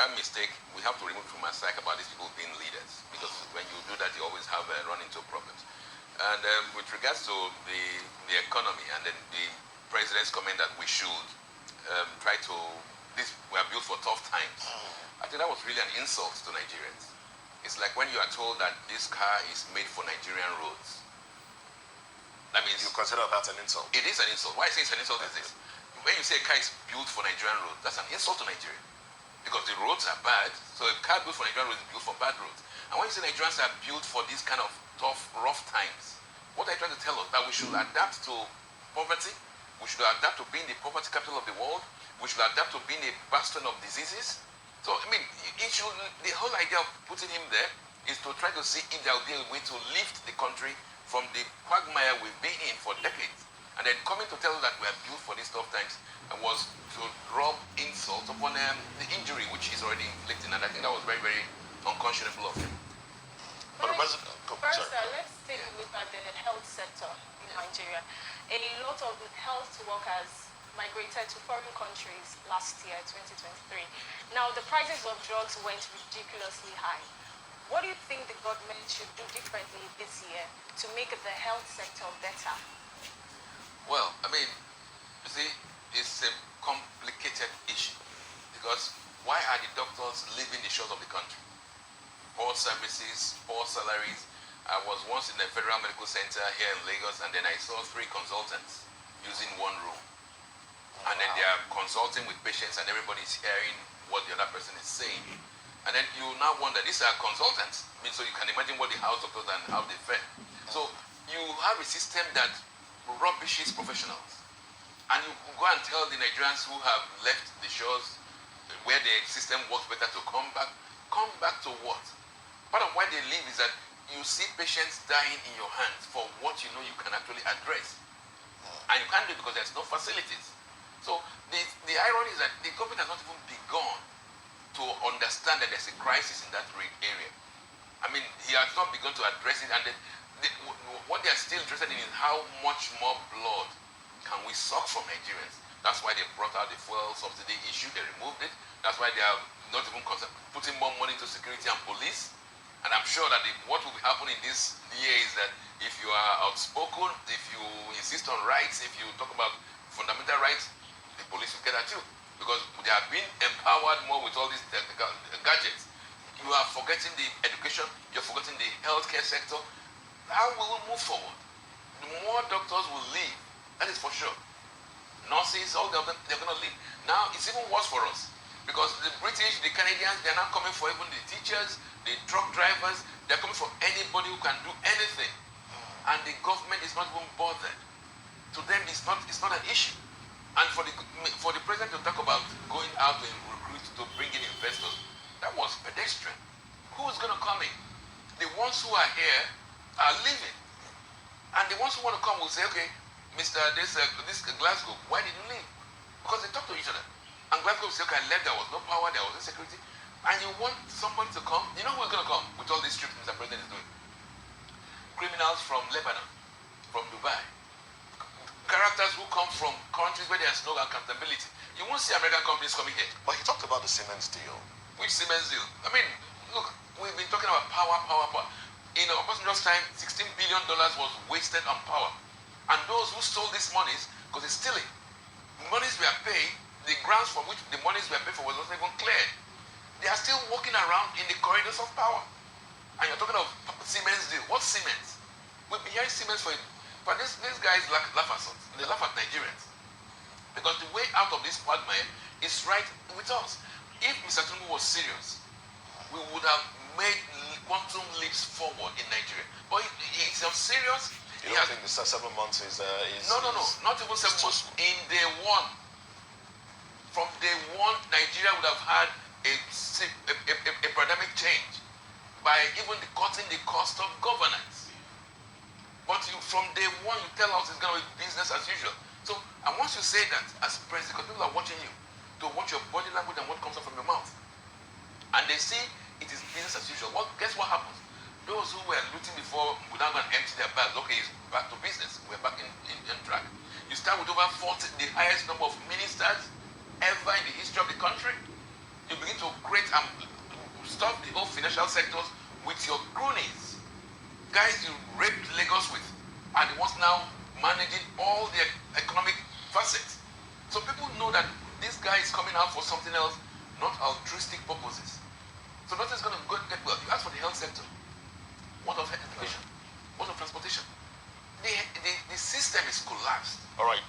that mistake, we have to remove from our psyche about these people being leaders, because when you do that, you always have run into problems. And with regards to the economy, and then the president's comment that we should try to, we are built for tough times. I think that was really an insult to Nigerians. It's like when you are told that this car is made for Nigerian roads. That means you consider that an insult? It is an insult. Why I say it's an insult is this. When you say a car is built for Nigerian roads, that's an insult to Nigeria. Because the roads are bad, so a car built for Nigerian roads is built for bad roads. And when you say Nigerians are built for these kind of tough, rough times, what are you trying to tell us? That we should adapt to poverty, we should adapt to being the poverty capital of the world, we should adapt to being a bastion of diseases. So, I mean, the whole idea of putting him there is to try to see if there will be a way to lift the country from the quagmire we've been in for decades. And then coming to tell us that we are built for these tough times was to rub insult upon the injury which he's already inflicting. And I think that was very, very unconscionable of him. First, let's take a look at the health sector in Nigeria. A lot of health workers migrated to foreign countries last year, 2023. Now, the prices of drugs went ridiculously high. What do you think the government should do differently this year to make the health sector better? Well, I mean, you see, it's a complicated issue, because why are the doctors leaving the shores of the country? Poor services, poor salaries. I was once in the Federal Medical Center here in Lagos, and then I saw 3 consultants using one room. And then they are consulting with patients, and everybody's hearing what the other person is saying. And then you now wonder, these are consultants. I mean, so you can imagine what the house doctors and how they fare. So you have a system that rubbishes professionals. And you go and tell the Nigerians who have left the shores where the system works better to come back. Come back to what? Part of why they leave is that you see patients dying in your hands for what you know you can actually address. And you can't do it because there's no facilities. So the irony is that the government has not even begun to understand that there's a crisis in that area. I mean, he has not begun to address it, and what they are still interested in is how much more blood can we suck from Nigerians. That's why they brought out the fuel subsidy issue. They removed it. That's why they are not even putting more money into security and police. And I'm sure that what will be happening this year is that if you are outspoken, if you insist on rights, if you talk about fundamental rights, the police will get at you. Because they have been empowered more with all these technical gadgets. You are forgetting the education, you're forgetting the healthcare sector. How will we move forward? The more doctors will leave, that is for sure. Nurses, all of them, they're going to leave. Now, it's even worse for us. Because the British, the Canadians, they're not coming for even the teachers, the truck drivers. They're coming for anybody who can do anything. And the government is not even bothered. To them, it's not an issue. And for the president to talk about going out and recruit to bring in investors, that was pedestrian. Who's going to come in? The ones who are here are leaving. And the ones who want to come will say, okay, Mr. This Glasgow, why did you leave? Because they talk to each other. And Glasgow will say, okay, I left, there was no power, there was insecurity. And you want somebody to come, you know who's going to come with all these trips Mr. President is doing? Criminals from Lebanon, from Dubai. Characters who come from countries where there's no accountability. You won't see American companies coming here. But he talked about the Siemens deal. Which Siemens deal? I mean, look, we've been talking about power. In Obasanjo's time, $16 billion was wasted on power. And those who stole these monies, because they're stealing, monies we are paying, the grounds for which the monies we are paying for was not even cleared. They are still walking around in the corridors of power. And you're talking of Siemens deal. What's Siemens? We've been hearing Siemens for it. But these guys laugh at us. They laugh at Nigerians. Because the way out of this quagmire is right with us. If Mr. Tinubu was serious, we would have made quantum leaps forward in Nigeria. But he's not serious. You don't think the 7 months is... No. Not even 7 months. In day one. From day one, Nigeria would have had a paradigmic change by even cutting the cost of governance. But from day one, you tell us it's going to be business as usual. So, and once you say that as president, because people are watching you, to watch your body language and what comes out from your mouth. And they see it is business as usual. Well, guess what happens? Those who were looting before would now go and empty their bags. Okay, it's back to business. We're back in track. You start with over 40, the highest number of ministers ever in the history of the country. You begin to create financial sectors with your cronies. Guys you raped Lagos with are the ones now managing all the economic facets. So people know that this guy is coming out for something else, not altruistic purposes. So nothing's going to get well. You ask for the health sector. What of education? What of transportation? The system is collapsed. All right.